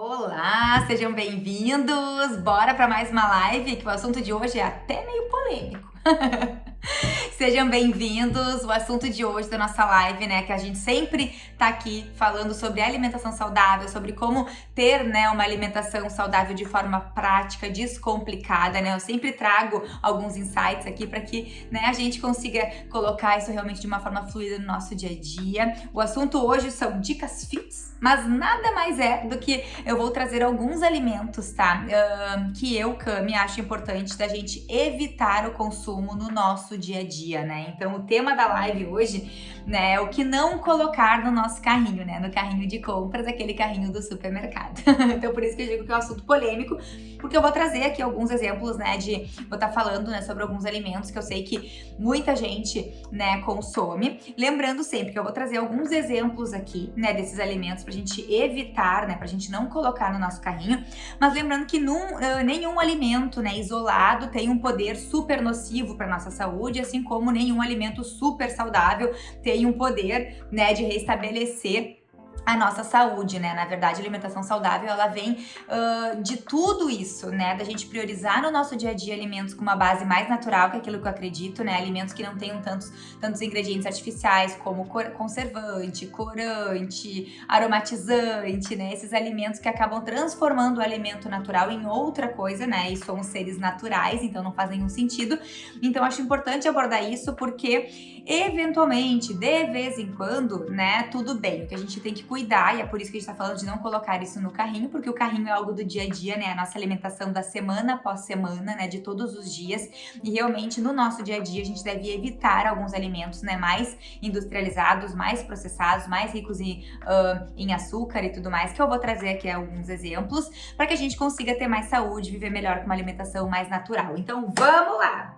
Olá, sejam bem-vindos! Bora para mais uma live, que o assunto de hoje é até meio polêmico. Sejam bem-vindos! O assunto de hoje da nossa live, né, que a gente sempre tá aqui falando sobre alimentação saudável, sobre como ter, né, uma alimentação saudável de forma prática, descomplicada, né? Eu sempre trago alguns insights aqui para que, né, a gente consiga colocar isso realmente de uma forma fluida no nosso dia a dia. O assunto hoje são dicas fits, mas nada mais é do que eu vou trazer alguns alimentos, tá? Que eu, Cami, acho importante da gente evitar o consumo no nosso dia a dia, né? Então, o tema da live hoje, né, é o que não colocar no nosso carrinho, né? No carrinho de compras, aquele carrinho do supermercado. Então, por isso que eu digo que é um assunto polêmico, porque eu vou trazer aqui alguns exemplos, né, vou estar falando, né, sobre alguns alimentos que eu sei que muita gente, né, consome. Lembrando sempre que eu vou trazer alguns exemplos aqui, né, desses alimentos pra gente evitar, né, pra gente não colocar no nosso carrinho, mas lembrando que nenhum alimento, né, isolado tem um poder super nocivo para nossa saúde, assim como nenhum alimento super saudável tem um poder, né, de restabelecer a nossa saúde, né? Na verdade, a alimentação saudável, ela vem de tudo isso, né? Da gente priorizar no nosso dia a dia alimentos com uma base mais natural, que é aquilo que eu acredito, né? Alimentos que não tenham tantos ingredientes artificiais, como conservante, corante, aromatizante, né? Esses alimentos que acabam transformando o alimento natural em outra coisa, né? E somos seres naturais, então não faz nenhum sentido. Então, acho importante abordar isso porque, eventualmente, de vez em quando, né? Tudo bem. O que a gente tem que cuidar, e é por isso que a gente tá falando de não colocar isso no carrinho, porque o carrinho é algo do dia a dia, né? A nossa alimentação da semana após semana, né? De todos os dias. E realmente no nosso dia a dia a gente deve evitar alguns alimentos, né? Mais industrializados, mais processados, mais ricos em açúcar e tudo mais, que eu vou trazer aqui alguns exemplos para que a gente consiga ter mais saúde, viver melhor com uma alimentação mais natural. Então vamos lá!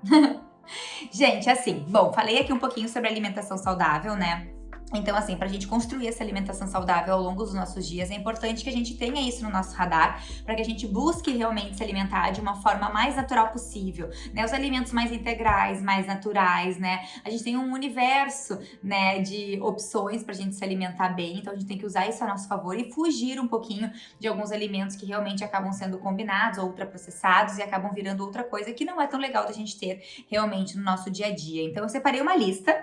Gente, assim, bom, falei aqui um pouquinho sobre alimentação saudável, né? Então, assim, pra gente construir essa alimentação saudável ao longo dos nossos dias, é importante que a gente tenha isso no nosso radar, para que a gente busque realmente se alimentar de uma forma mais natural possível, né? Os alimentos mais integrais, mais naturais, né? A gente tem um universo, né, de opções pra gente se alimentar bem, então a gente tem que usar isso a nosso favor e fugir um pouquinho de alguns alimentos que realmente acabam sendo combinados ou ultraprocessados e acabam virando outra coisa que não é tão legal da gente ter realmente no nosso dia a dia. Então, eu separei uma lista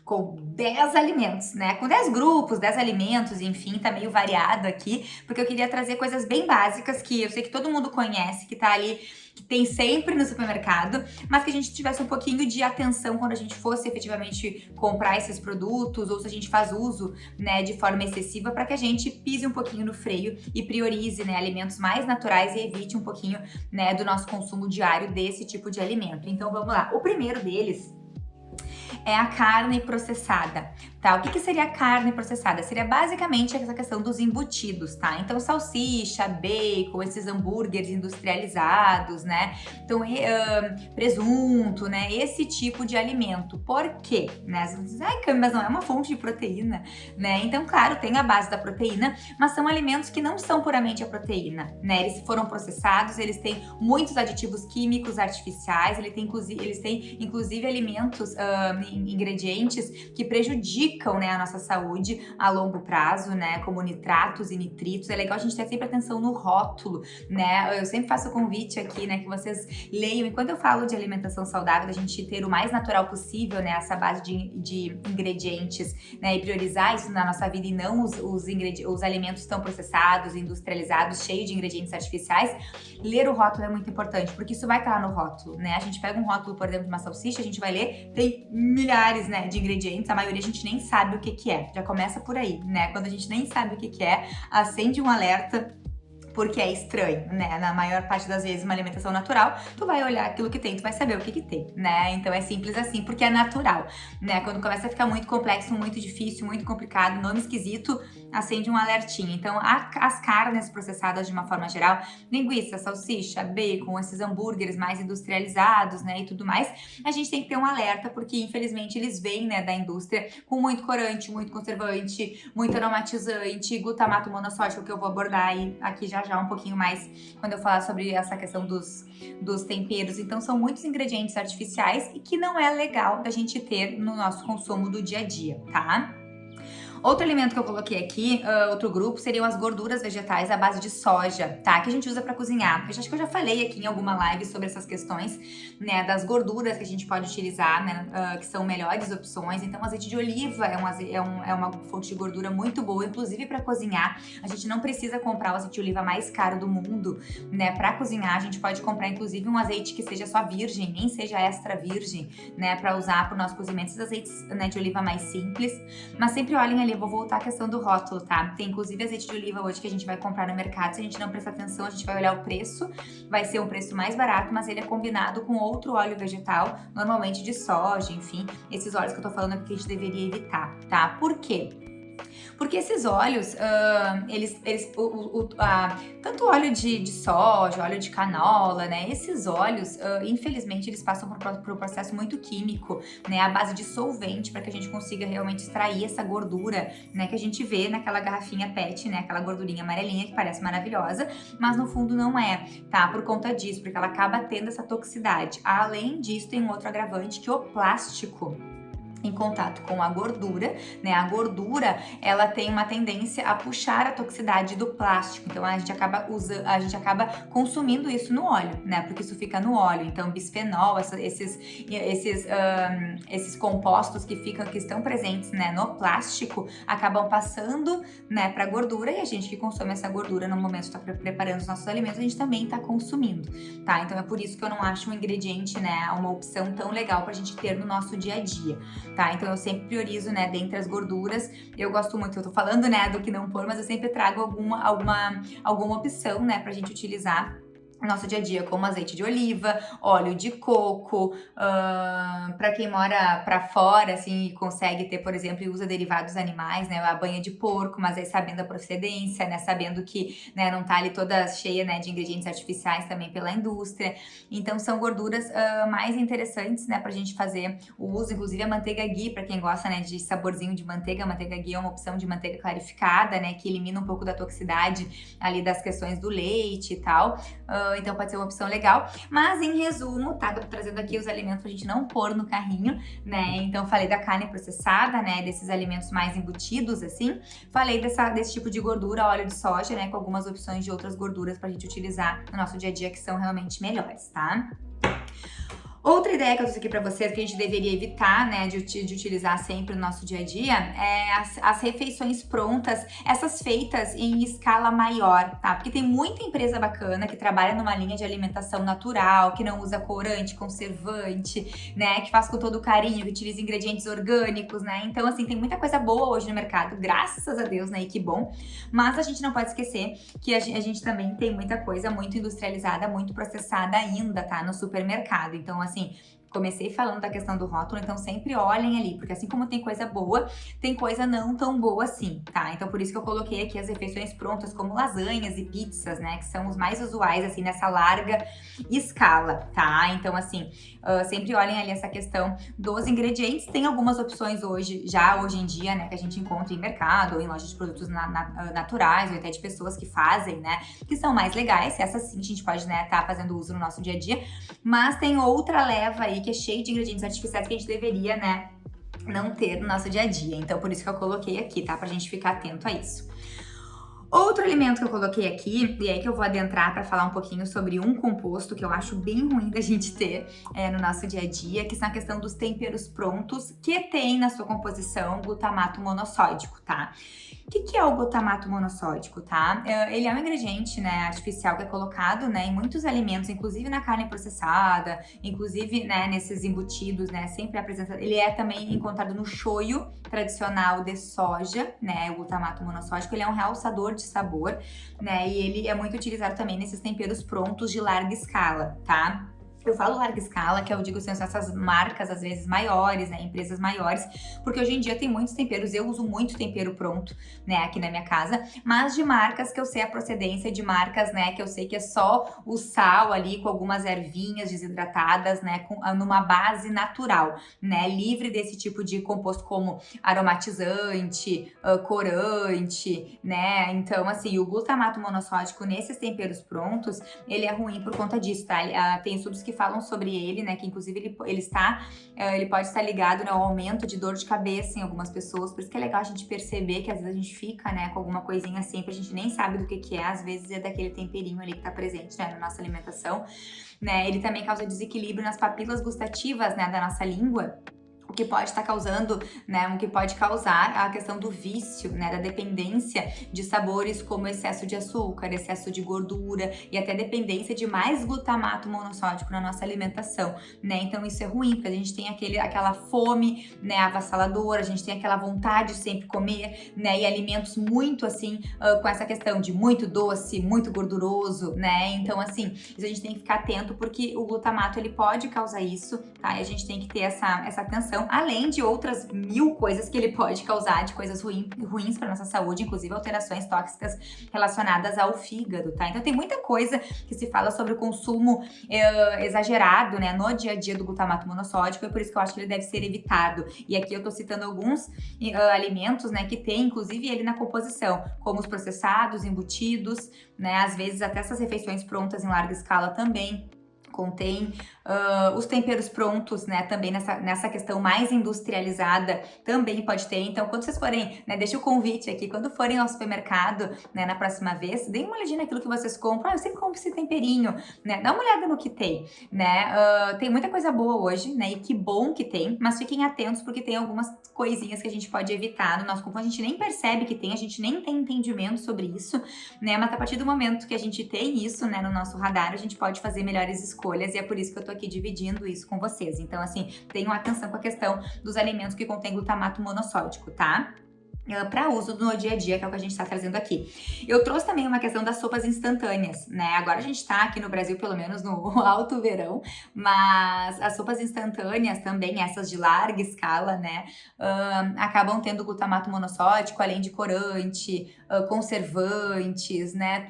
com 10 alimentos, né? Com 10 grupos, 10 alimentos, enfim, tá meio variado aqui, porque eu queria trazer coisas bem básicas que eu sei que todo mundo conhece, que tá ali, que tem sempre no supermercado, mas que a gente tivesse um pouquinho de atenção quando a gente fosse efetivamente comprar esses produtos, ou se a gente faz uso, né, de forma excessiva, para que a gente pise um pouquinho no freio e priorize, né, alimentos mais naturais e evite um pouquinho, né, do nosso consumo diário desse tipo de alimento. Então vamos lá. O primeiro deles é a carne processada, tá? O que seria a carne processada? Seria basicamente essa questão dos embutidos, tá? Então, salsicha, bacon, esses hambúrgueres industrializados, né? Então, presunto, né? Esse tipo de alimento. Por quê? Né? Você diz, ai, Cami, mas não é uma fonte de proteína, né? Então, claro, tem a base da proteína, mas são alimentos que não são puramente a proteína, né? Eles foram processados, eles têm muitos aditivos químicos artificiais, eles têm inclusive alimentos, ingredientes que prejudicam, né, a nossa saúde a longo prazo, né, como nitratos e nitritos. É legal a gente ter sempre atenção no rótulo, né? Eu sempre faço o convite aqui, né, que vocês leiam. Enquanto eu falo de alimentação saudável, da gente ter o mais natural possível, né, essa base de ingredientes, né, e priorizar isso na nossa vida e não os alimentos tão processados, industrializados, cheios de ingredientes artificiais. Ler o rótulo é muito importante, porque isso vai estar lá no rótulo, né? A gente pega um rótulo, por exemplo, de uma salsicha, a gente vai ler, tem milhares, né, de ingredientes, a maioria a gente nem sabe o que é. Já começa por aí, né? Quando a gente nem sabe o que é, acende um alerta, porque é estranho, né? Na maior parte das vezes, uma alimentação natural, tu vai olhar aquilo que tem, tu vai saber o que tem, né? Então é simples assim, porque é natural, né? Quando começa a ficar muito complexo, muito difícil, muito complicado, nome esquisito, acende um alertinho. Então, as carnes processadas de uma forma geral, linguiça, salsicha, bacon, esses hambúrgueres mais industrializados, né, e tudo mais, a gente tem que ter um alerta, porque infelizmente eles vêm, né, da indústria com muito corante, muito conservante, muito aromatizante, glutamato monossódico, que eu vou abordar aí aqui já um pouquinho mais quando eu falar sobre essa questão dos temperos. Então, são muitos ingredientes artificiais e que não é legal da gente ter no nosso consumo do dia a dia, tá? Outro alimento que eu coloquei aqui, outro grupo, seriam as gorduras vegetais à base de soja, tá? Que a gente usa pra cozinhar. Eu acho que eu já falei aqui em alguma live sobre essas questões, né? Das gorduras que a gente pode utilizar, né? Que são melhores opções. Então, azeite de oliva é uma fonte de gordura muito boa, inclusive pra cozinhar. A gente não precisa comprar o azeite de oliva mais caro do mundo, né? Pra cozinhar, a gente pode comprar, inclusive, um azeite que seja só virgem, nem seja extra virgem, né? Pra usar pro nosso cozimento. Esses azeites, né, de oliva mais simples. Mas sempre olhem ali, eu vou voltar à questão do rótulo, tá? Tem inclusive azeite de oliva hoje que a gente vai comprar no mercado. Se a gente não prestar atenção, a gente vai olhar o preço. Vai ser um preço mais barato, mas ele é combinado com outro óleo vegetal, normalmente de soja, enfim. Esses óleos que eu tô falando aqui que a gente deveria evitar, tá? Por quê? Porque esses óleos, tanto óleo de soja, óleo de canola, né? Esses óleos, infelizmente, eles passam por um processo muito químico, né? À base de solvente, para que a gente consiga realmente extrair essa gordura, né? Que a gente vê naquela garrafinha PET, né? Aquela gordurinha amarelinha que parece maravilhosa, mas no fundo não é, tá? Por conta disso, porque ela acaba tendo essa toxicidade. Além disso, tem um outro agravante que é o plástico em contato com a gordura, né? A gordura, ela tem uma tendência a puxar a toxicidade do plástico. Então a gente acaba consumindo isso no óleo, né? Porque isso fica no óleo. Então bisfenol, esses compostos que estão presentes, né, no plástico, acabam passando, né, para gordura, e a gente que consome essa gordura no momento de estar preparando os nossos alimentos, a gente também está consumindo, tá? Então é por isso que eu não acho um ingrediente, né, uma opção tão legal pra gente ter no nosso dia a dia. Tá? Então eu sempre priorizo, né, dentre as gorduras. Eu gosto muito, eu tô falando, né, do que não pôr, mas eu sempre trago alguma opção, né, pra gente utilizar no nosso dia a dia, como azeite de oliva, óleo de coco, para quem mora para fora, assim, e consegue ter, por exemplo, e usa derivados animais, né, a banha de porco, mas aí sabendo a procedência, né, sabendo que, né, não tá ali toda cheia, né, de ingredientes artificiais também pela indústria. Então são gorduras mais interessantes, né, pra gente fazer o uso, inclusive a manteiga ghee, para quem gosta, né, de saborzinho de manteiga. A manteiga ghee é uma opção de manteiga clarificada, né, que elimina um pouco da toxicidade ali das questões do leite e tal. Então pode ser uma opção legal, mas em resumo, tá? Tô trazendo aqui os alimentos pra gente não pôr no carrinho, né? Então falei da carne processada, né? Desses alimentos mais embutidos, assim. Falei desse tipo de gordura, óleo de soja, né? Com algumas opções de outras gorduras pra gente utilizar no nosso dia a dia que são realmente melhores, tá? Outra ideia que eu trouxe aqui pra vocês, que a gente deveria evitar, né, de utilizar sempre no nosso dia a dia, é as refeições prontas, essas feitas em escala maior, tá? Porque tem muita empresa bacana que trabalha numa linha de alimentação natural, que não usa corante, conservante, né, que faz com todo carinho, que utiliza ingredientes orgânicos, né? Então, assim, tem muita coisa boa hoje no mercado, graças a Deus, né, e que bom. Mas a gente não pode esquecer que a gente também tem muita coisa muito industrializada, muito processada ainda, tá, no supermercado. Então, assim, comecei falando da questão do rótulo, então sempre olhem ali, porque assim como tem coisa boa, tem coisa não tão boa assim, tá? Então por isso que eu coloquei aqui as refeições prontas, como lasanhas e pizzas, né? Que são os mais usuais, assim, nessa larga escala, tá? Então, assim, sempre olhem ali essa questão dos ingredientes. Tem algumas opções hoje em dia, né? Que a gente encontra em mercado ou em lojas de produtos naturais, ou até de pessoas que fazem, né? Que são mais legais. Essas sim a gente pode, né, tá fazendo uso no nosso dia a dia. Mas tem outra leva aí que é cheio de ingredientes artificiais que a gente deveria, né, não ter no nosso dia a dia. Então, por isso que eu coloquei aqui, tá? Pra gente ficar atento a isso. Outro alimento que eu coloquei aqui, e aí que eu vou adentrar para falar um pouquinho sobre um composto que eu acho bem ruim da gente ter no nosso dia a dia, que são a questão dos temperos prontos, que tem na sua composição glutamato monossódico, tá? O que é o glutamato monossódico, tá? Ele é um ingrediente, né, artificial que é colocado, né, em muitos alimentos, inclusive na carne processada, inclusive, né, nesses embutidos, né, sempre apresenta. Ele é também encontrado no shoyu tradicional de soja, né, o glutamato monossódico. Ele é um realçador de sabor, né, e ele é muito utilizado também nesses temperos prontos de larga escala, tá? Eu falo larga escala, que eu digo assim, são essas marcas, às vezes, maiores, né, empresas maiores, porque hoje em dia tem muitos temperos, eu uso muito tempero pronto, né, aqui na minha casa, mas de marcas que eu sei a procedência, de marcas, né, que eu sei que é só o sal ali, com algumas ervinhas desidratadas, né, numa base natural, né, livre desse tipo de composto como aromatizante, corante, né, então, assim, o glutamato monossódico nesses temperos prontos, ele é ruim por conta disso, tá? Tem estudos que que falam sobre ele, né, que inclusive ele pode estar ligado, né, ao aumento de dor de cabeça em algumas pessoas, por isso que é legal a gente perceber que às vezes a gente fica, né, com alguma coisinha assim, a gente nem sabe do que é, às vezes é daquele temperinho ali que tá presente, né, na nossa alimentação, né, ele também causa desequilíbrio nas papilas gustativas, né, da nossa língua, o que pode estar causando, né, o que pode causar a questão do vício, né, da dependência de sabores como excesso de açúcar, excesso de gordura e até dependência de mais glutamato monossódico na nossa alimentação, né, então isso é ruim, porque a gente tem aquela fome, né, avassaladora, a gente tem aquela vontade de sempre comer, né, e alimentos muito assim, com essa questão de muito doce, muito gorduroso, né, então assim, isso a gente tem que ficar atento porque o glutamato ele pode causar isso, tá, e a gente tem que ter essa atenção, além de outras 1000 coisas que ele pode causar, de coisas ruins para nossa saúde, inclusive alterações tóxicas relacionadas ao fígado, tá? Então tem muita coisa que se fala sobre o consumo exagerado, né, no dia a dia do glutamato monossódico, e por isso que eu acho que ele deve ser evitado. E aqui eu tô citando alguns alimentos, né, que tem inclusive ele na composição, como os processados, embutidos, né, às vezes até essas refeições prontas em larga escala também contém os temperos prontos, né, também nessa questão mais industrializada também pode ter. Então, quando vocês forem, né, deixa o convite aqui, quando forem ao supermercado, né, na próxima vez, deem uma olhadinha naquilo que vocês compram. Eu sempre compro esse temperinho, né, dá uma olhada no que tem, né, tem muita coisa boa hoje, né, e que bom que tem, mas fiquem atentos porque tem algumas coisinhas que a gente pode evitar no nosso corpo, a gente nem percebe que tem, a gente nem tem entendimento sobre isso, né, mas a partir do momento que a gente tem isso, né, no nosso radar, a gente pode fazer melhores escolhas e é por isso que eu tô aqui dividindo isso com vocês. Então, assim, tenham atenção com a questão dos alimentos que contêm glutamato monossódico, tá? Para uso no dia a dia, que é o que a gente está trazendo aqui. Eu trouxe também uma questão das sopas instantâneas, né? Agora a gente está aqui no Brasil, pelo menos no alto verão, mas as sopas instantâneas também, essas de larga escala, né? Acabam tendo glutamato monossódico, além de corante, conservantes, né?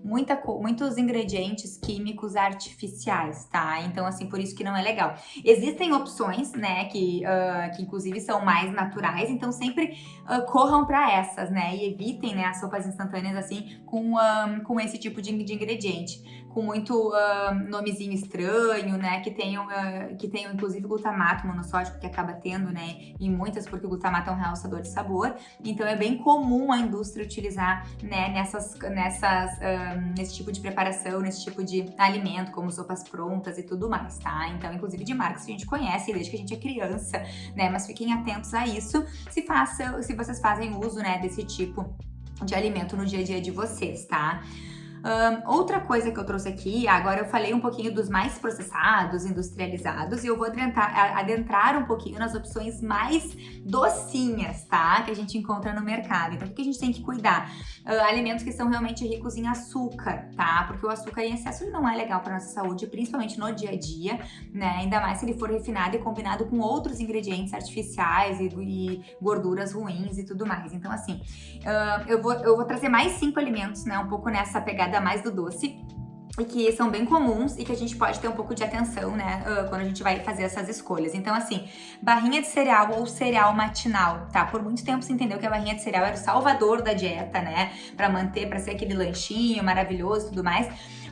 Muitos ingredientes químicos artificiais, tá? Então, assim, por isso que não é legal. Existem opções, né? Que inclusive são mais naturais, então sempre corram para essas, né? E evitem, né, as sopas instantâneas assim com esse tipo de ingrediente, com muito nomezinho estranho, né? Que tenham inclusive glutamato monossódico, que acaba tendo, né? Em muitas, porque o glutamato é um realçador de sabor. Então é bem comum a indústria utilizar, né? Nesse tipo de preparação, nesse tipo de alimento, como sopas prontas e tudo mais, tá? Então, inclusive de marcas que a gente conhece desde que a gente é criança, né? Mas fiquem atentos a isso. Se vocês fazem uso, né, desse tipo de alimento no dia a dia de vocês, tá? Outra coisa que eu trouxe aqui, agora eu falei um pouquinho dos mais processados, industrializados, e eu vou adentrar um pouquinho nas opções mais docinhas, tá? Que a gente encontra no mercado. Então, o que a gente tem que cuidar? Alimentos que são realmente ricos em açúcar, tá? Porque o açúcar em excesso ele não é legal para nossa saúde, principalmente no dia a dia, né? Ainda mais se ele for refinado e combinado com outros ingredientes artificiais e gorduras ruins e tudo mais. Então, assim, eu vou trazer mais 5 alimentos, né? Um pouco nessa pegada mais do doce, e que são bem comuns e que a gente pode ter um pouco de atenção, né, quando a gente vai fazer essas escolhas. Então, assim, barrinha de cereal ou cereal matinal, tá? Por muito tempo se entendeu que a barrinha de cereal era o salvador da dieta, né, pra ser aquele lanchinho maravilhoso e tudo mais.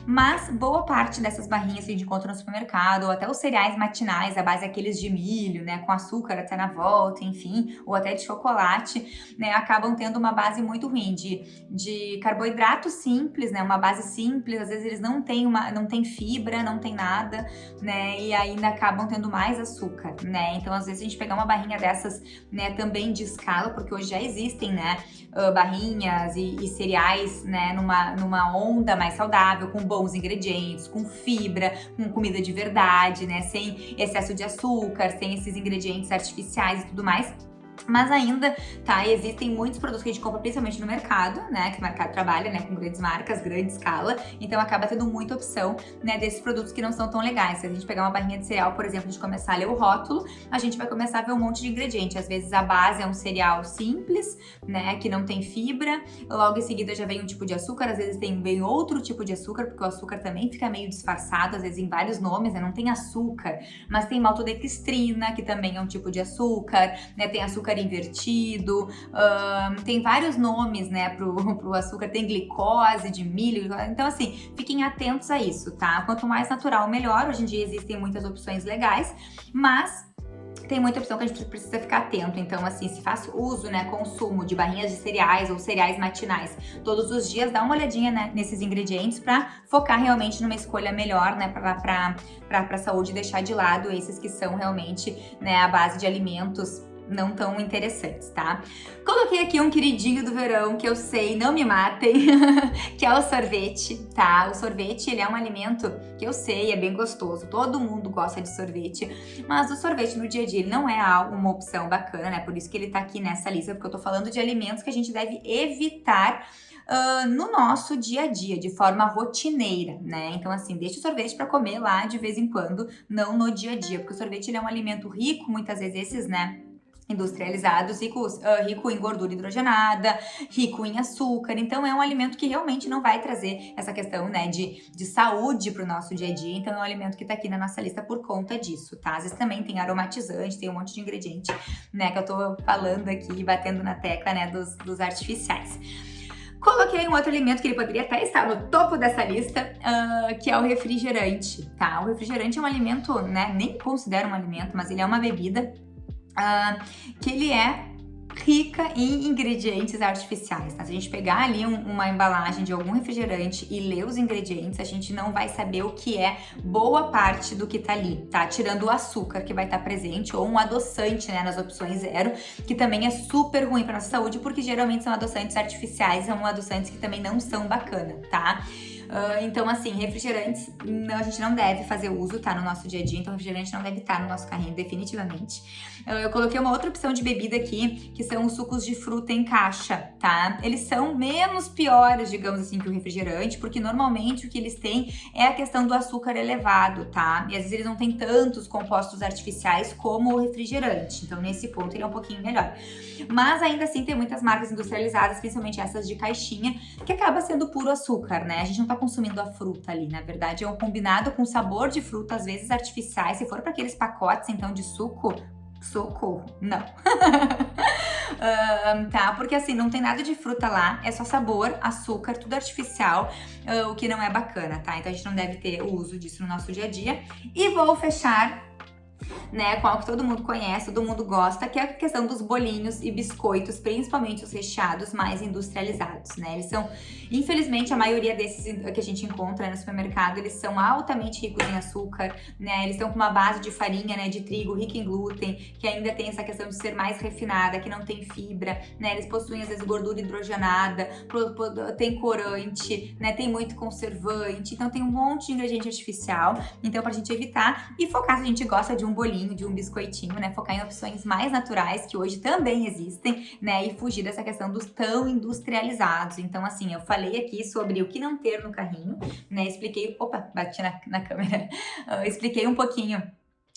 Mas boa parte dessas barrinhas que a gente encontra no supermercado, ou até os cereais matinais, à base daqueles de milho, né, com açúcar até na volta, enfim, ou até de chocolate, né, acabam tendo uma base muito ruim de carboidrato simples, né, uma base simples, às vezes eles não têm fibra, não tem nada, né, e ainda acabam tendo mais açúcar, né, então às vezes a gente pegar uma barrinha dessas, né, também de escala, porque hoje já existem, né, barrinhas e cereais, né, numa onda mais saudável, com bons ingredientes, com fibra, com comida de verdade, né, sem excesso de açúcar, sem esses ingredientes artificiais e tudo mais. Mas ainda, tá, existem muitos produtos que a gente compra principalmente no mercado, né, que o mercado trabalha, né, com grandes marcas, grande escala, então acaba tendo muita opção, né, desses produtos que não são tão legais. Se a gente pegar uma barrinha de cereal, por exemplo, a gente começar a ler o rótulo, a gente vai começar a ver um monte de ingrediente. Às vezes a base é um cereal simples, né, que não tem fibra, logo em seguida já vem um tipo de açúcar, às vezes vem outro tipo de açúcar, porque o açúcar também fica meio disfarçado, às vezes em vários nomes, né, não tem açúcar, mas tem maltodextrina, que também é um tipo de açúcar, né, tem açúcar açúcar invertido, tem vários nomes, né, pro açúcar, tem glicose de milho, então assim, fiquem atentos a isso, tá? Quanto mais natural, melhor. Hoje em dia existem muitas opções legais, mas tem muita opção que a gente precisa ficar atento. Então, assim, se faz uso, né, consumo de barrinhas de cereais ou cereais matinais todos os dias, dá uma olhadinha, né, nesses ingredientes para focar realmente numa escolha melhor, né, pra saúde, e deixar de lado esses que são realmente, né, a base de alimentos não tão interessantes, tá? Coloquei aqui um queridinho do verão, que eu sei, não me matem, que é o sorvete, tá? O sorvete, ele é um alimento que eu sei, é bem gostoso, todo mundo gosta de sorvete, mas o sorvete no dia a dia, ele não é uma opção bacana, né? Por isso que ele tá aqui nessa lista, porque eu tô falando de alimentos que a gente deve evitar no nosso dia a dia, de forma rotineira, né? Então, assim, deixa o sorvete para comer lá de vez em quando, não no dia a dia, porque o sorvete, ele é um alimento rico, muitas vezes esses, né, industrializados, rico em gordura hidrogenada, rico em açúcar, então é um alimento que realmente não vai trazer essa questão, né, de saúde pro nosso dia a dia, então é um alimento que tá aqui na nossa lista por conta disso, tá? Às vezes também tem aromatizante, tem um monte de ingrediente, né, que eu tô falando aqui, batendo na tecla, né, dos artificiais. Coloquei um outro alimento que ele poderia até estar no topo dessa lista, que é o refrigerante, tá? O refrigerante é um alimento, né, nem considero um alimento, mas ele é uma bebida que ele é rica em ingredientes artificiais, tá? Se a gente pegar ali uma embalagem de algum refrigerante e ler os ingredientes, a gente não vai saber o que é boa parte do que tá ali, tá? Tirando o açúcar que vai estar presente, ou um adoçante, né, nas opções zero, que também é super ruim para nossa saúde, porque geralmente são adoçantes artificiais, são adoçantes que também não são bacana, tá? Então, assim, refrigerantes, a gente não deve fazer uso, tá, no nosso dia a dia, então refrigerante não deve estar no nosso carrinho, definitivamente. Eu coloquei uma outra opção de bebida aqui, que são os sucos de fruta em caixa, tá? Eles são menos piores, digamos assim, que o refrigerante, porque normalmente o que eles têm é a questão do açúcar elevado, tá? E às vezes eles não têm tantos compostos artificiais como o refrigerante, então nesse ponto ele é um pouquinho melhor. Mas ainda assim tem muitas marcas industrializadas, principalmente essas de caixinha, que acaba sendo puro açúcar, né? A gente não tá consumindo a fruta ali, na verdade é um combinado com sabor de fruta, às vezes artificiais, se for para aqueles pacotes então de suco, socorro, não. Tá, porque assim, não tem nada de fruta lá, é só sabor, açúcar, tudo artificial, o que não é bacana, tá? Então a gente não deve ter o uso disso no nosso dia a dia. E vou fechar, né, com algo que todo mundo conhece, todo mundo gosta, que é a questão dos bolinhos e biscoitos, principalmente os recheados mais industrializados, né? Eles são, infelizmente, a maioria desses que a gente encontra no supermercado, eles são altamente ricos em açúcar, né? Eles estão com uma base de farinha, né, de trigo, rica em glúten, que ainda tem essa questão de ser mais refinada, que não tem fibra, né? Eles possuem, às vezes, gordura hidrogenada, tem corante, né? Tem muito conservante, então tem um monte de ingrediente artificial, então pra gente evitar e focar se a gente gosta de um bolinho, de um biscoitinho, né? Focar em opções mais naturais, que hoje também existem, né? E fugir dessa questão dos tão industrializados. Então, assim, eu falei aqui sobre o que não ter no carrinho, né? Expliquei... Opa, bati na câmera. Expliquei um pouquinho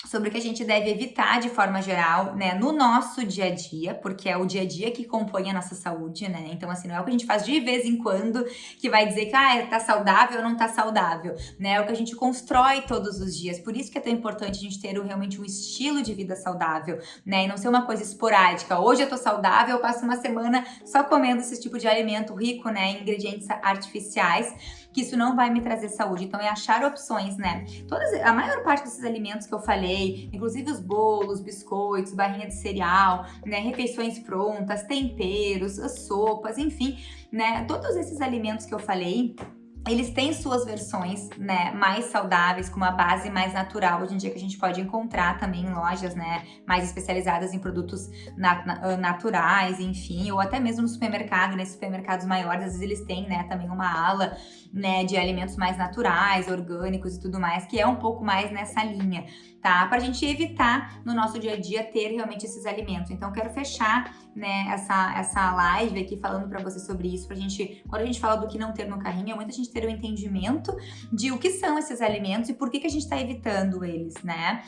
sobre o que a gente deve evitar de forma geral, né, no nosso dia a dia, porque é o dia a dia que compõe a nossa saúde, né? Então, assim, não é o que a gente faz de vez em quando que vai dizer que, tá saudável ou não tá saudável, né? É o que a gente constrói todos os dias. Por isso que é tão importante a gente ter realmente um estilo de vida saudável, né? E não ser uma coisa esporádica. Hoje eu tô saudável, eu passo uma semana só comendo esse tipo de alimento rico, né, em ingredientes artificiais, que isso não vai me trazer saúde. Então, é achar opções, né? A maior parte desses alimentos que eu falei, inclusive os bolos, biscoitos, barrinha de cereal, né, refeições prontas, temperos, sopas, enfim, né? Todos esses alimentos que eu falei, eles têm suas versões, né, mais saudáveis, com uma base mais natural, hoje em dia, que a gente pode encontrar também em lojas, né, mais especializadas em produtos naturais, enfim, ou até mesmo no supermercado, nesses supermercados maiores, às vezes eles têm, né, também uma ala, né, de alimentos mais naturais, orgânicos e tudo mais, que é um pouco mais nessa linha, tá? Pra gente evitar no nosso dia a dia ter realmente esses alimentos. Então, eu quero fechar, né, essa live aqui falando pra você sobre isso, pra gente, quando a gente fala do que não ter no carrinho, muita gente ter um entendimento de o que são esses alimentos e por que a gente está evitando eles, né?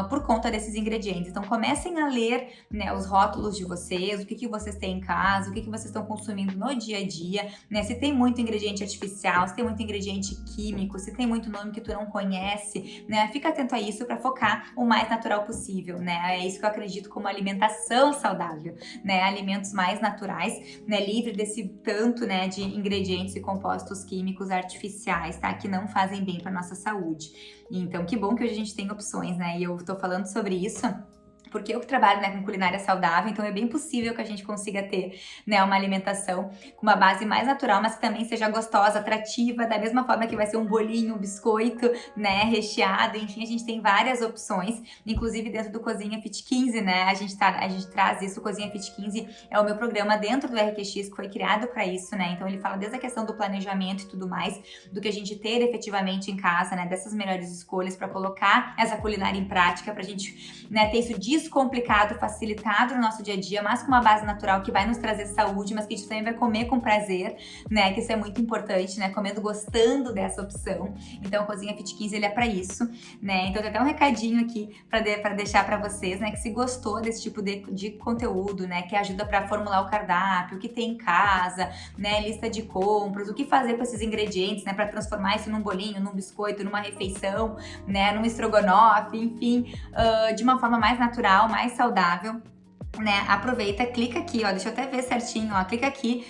Por conta desses ingredientes. Então comecem a ler, né, os rótulos de vocês, o que vocês têm em casa, o que vocês estão consumindo no dia a dia, né? Se tem muito ingrediente artificial, se tem muito ingrediente químico, se tem muito nome que tu não conhece, né? Fica atento a isso para focar o mais natural possível, né? É isso que eu acredito como alimentação saudável, né? Alimentos mais naturais, né? Livre desse tanto, né, de ingredientes e compostos químicos artificiais, tá? Que não fazem bem para nossa saúde. Então, que bom que hoje a gente tem opções, né? E eu tô falando sobre isso porque eu que trabalho, né, com culinária saudável, então é bem possível que a gente consiga ter, né, uma alimentação com uma base mais natural, mas que também seja gostosa, atrativa, da mesma forma que vai ser um bolinho, um biscoito, né, recheado, enfim, a gente tem várias opções, inclusive dentro do Cozinha Fit 15, né, a gente traz isso. O Cozinha Fit 15 é o meu programa dentro do RQX que foi criado para isso, né, então ele fala desde a questão do planejamento e tudo mais, do que a gente ter efetivamente em casa, né, dessas melhores escolhas para colocar essa culinária em prática, pra gente, né, ter isso descomplicado, facilitado no nosso dia a dia, mas com uma base natural que vai nos trazer saúde, mas que a gente também vai comer com prazer, né? Que isso é muito importante, né? Comendo gostando dessa opção. Então, a Cozinha Fit 15, ele é pra isso, né? Então, tem até um recadinho aqui pra deixar pra vocês, né? Que se gostou desse tipo de conteúdo, né? Que ajuda pra formular o cardápio, o que tem em casa, né? Lista de compras, o que fazer com esses ingredientes, né? Pra transformar isso num bolinho, num biscoito, numa refeição, né? Num estrogonofe, enfim, de uma forma mais natural, mais saudável, né? Aproveita, clica aqui, ó, deixa eu até ver certinho, ó, clica aqui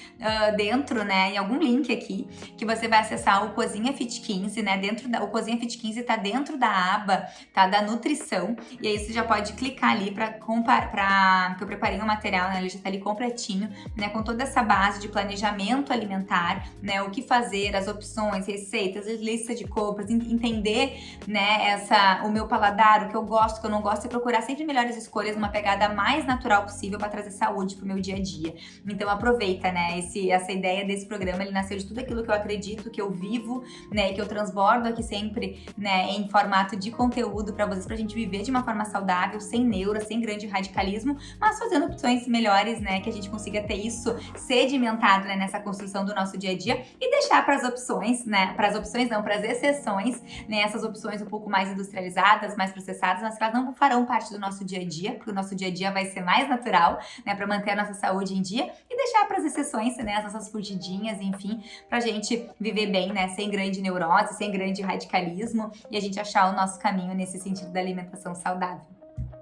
dentro, né, em algum link aqui, que você vai acessar o Cozinha Fit 15, né, o Cozinha Fit 15 tá dentro da aba, tá, da nutrição, e aí você já pode clicar ali que eu preparei um material, né, ele já tá ali completinho, né, com toda essa base de planejamento alimentar, né, o que fazer, as opções, receitas, lista de compras, entender, né, o meu paladar, o que eu gosto, o que eu não gosto, e procurar sempre melhores escolhas, numa pegada mais natural possível para trazer saúde pro meu dia a dia. Então aproveita, né, essa ideia desse programa, ele nasceu de tudo aquilo que eu acredito, que eu vivo, né, que eu transbordo aqui sempre, né, em formato de conteúdo para vocês, pra gente viver de uma forma saudável, sem neura, sem grande radicalismo, mas fazendo opções melhores, né, que a gente consiga ter isso sedimentado, né, nessa construção do nosso dia a dia e deixar para as opções, né, para as exceções, né, essas opções um pouco mais industrializadas, mais processadas, mas que elas não farão parte do nosso dia a dia, porque o nosso dia a dia vai ser mais natural, né, para manter a nossa saúde em dia e deixar para as exceções, né, as nossas fugidinhas, enfim, pra gente viver bem, né, sem grande neurose, sem grande radicalismo e a gente achar o nosso caminho nesse sentido da alimentação saudável.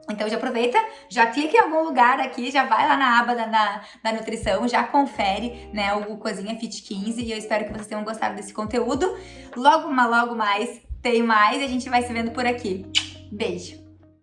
Então já aproveita, já clica em algum lugar aqui, já vai lá na aba da nutrição, já confere, né, o Cozinha Fit 15 e eu espero que vocês tenham gostado desse conteúdo. Logo mais tem mais e a gente vai se vendo por aqui. Beijo!